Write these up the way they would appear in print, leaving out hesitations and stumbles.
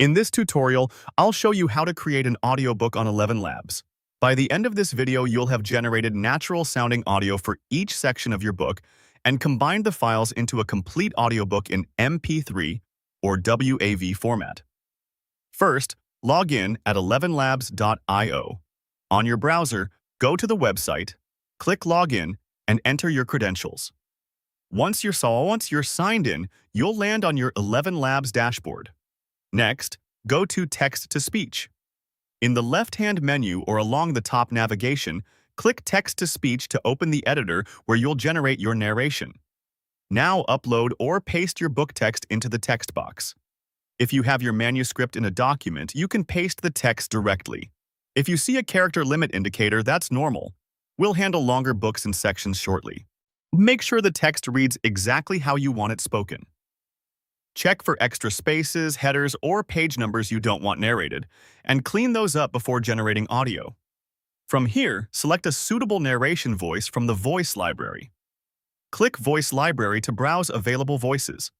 In this tutorial, I'll show you how to create an audiobook on ElevenLabs. By the end of this video, you'll have generated natural-sounding audio for each section of your book and combined the files into a complete audiobook in MP3 or WAV format. First, log in at ElevenLabs.io. On your browser, go to the website, click Login, and enter your credentials. Once you're signed in, you'll land on your ElevenLabs dashboard. Next, go to Text-to-Speech. In the left-hand menu or along the top navigation, click Text-to-Speech to open the editor where you'll generate your narration. Now upload or paste your book text into the text box. If you have your manuscript in a document, you can paste the text directly. If you see a character limit indicator, that's normal. We'll handle longer books and sections shortly. Make sure the text reads exactly how you want it spoken. Check for extra spaces, headers, or page numbers you don't want narrated, and clean those up before generating audio. From here, select a suitable narration voice from the voice library. Click Voice Library to browse available voices.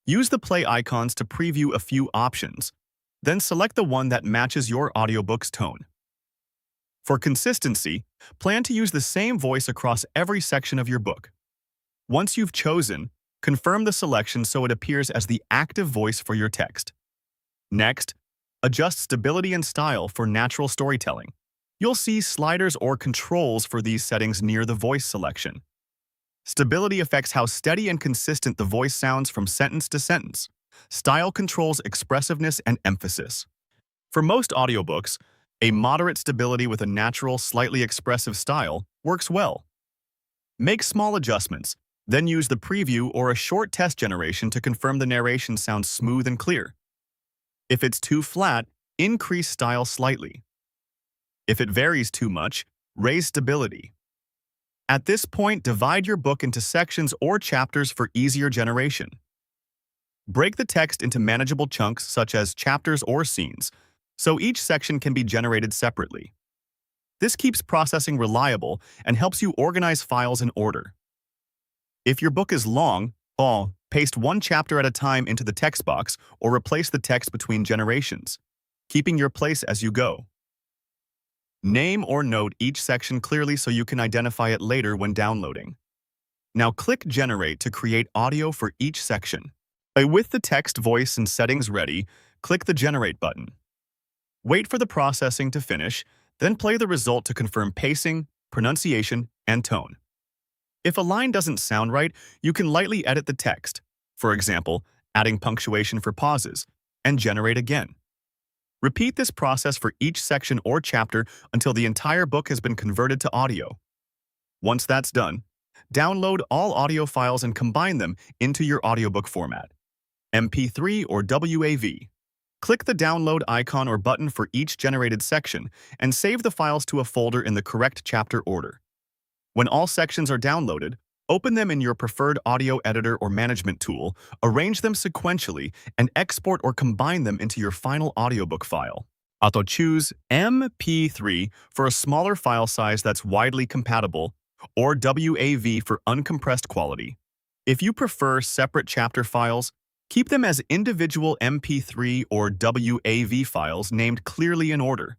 Use the play icons to preview a few options, then select the one that matches your audiobook's tone. For consistency, plan to use the same voice across every section of your book. Once you've chosen, confirm the selection so it appears as the active voice for your text. Next, adjust stability and style for natural storytelling. You'll see sliders or controls for these settings near the voice selection. Stability affects how steady and consistent the voice sounds from sentence to sentence. Style controls expressiveness and emphasis. For most audiobooks, a moderate stability with a natural, slightly expressive style works well. Make small adjustments, then use the preview or a short test generation to confirm the narration sounds smooth and clear. If it's too flat, increase style slightly. If it varies too much, raise stability. At this point, divide your book into sections or chapters for easier generation. Break the text into manageable chunks such as chapters or scenes, so each section can be generated separately. This keeps processing reliable and helps you organize files in order. If your book is long, paste one chapter at a time into the text box or replace the text between generations, keeping your place as you go. Name or note each section clearly so you can identify it later when downloading. Now click Generate to create audio for each section. With the text, voice, and settings ready, click the Generate button. Wait for the processing to finish, then play the result to confirm pacing, pronunciation, and tone. If a line doesn't sound right, you can lightly edit the text, for example, adding punctuation for pauses, and generate again. Repeat this process for each section or chapter until the entire book has been converted to audio. Once that's done, download all audio files and combine them into your audiobook format, MP3 or WAV. Click the download icon or button for each generated section and save the files to a folder in the correct chapter order. When all sections are downloaded, open them in your preferred audio editor or management tool, arrange them sequentially, and export or combine them into your final audiobook file. Choose MP3 for a smaller file size that's widely compatible, or WAV for uncompressed quality. If you prefer separate chapter files, keep them as individual MP3 or WAV files named clearly in order.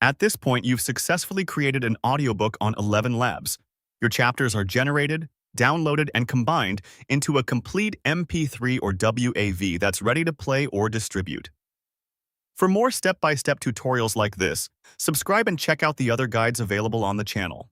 At this point, you've successfully created an audiobook on ElevenLabs. Your chapters are generated, downloaded, and combined into a complete MP3 or WAV that's ready to play or distribute. For more step-by-step tutorials like this, subscribe and check out the other guides available on the channel.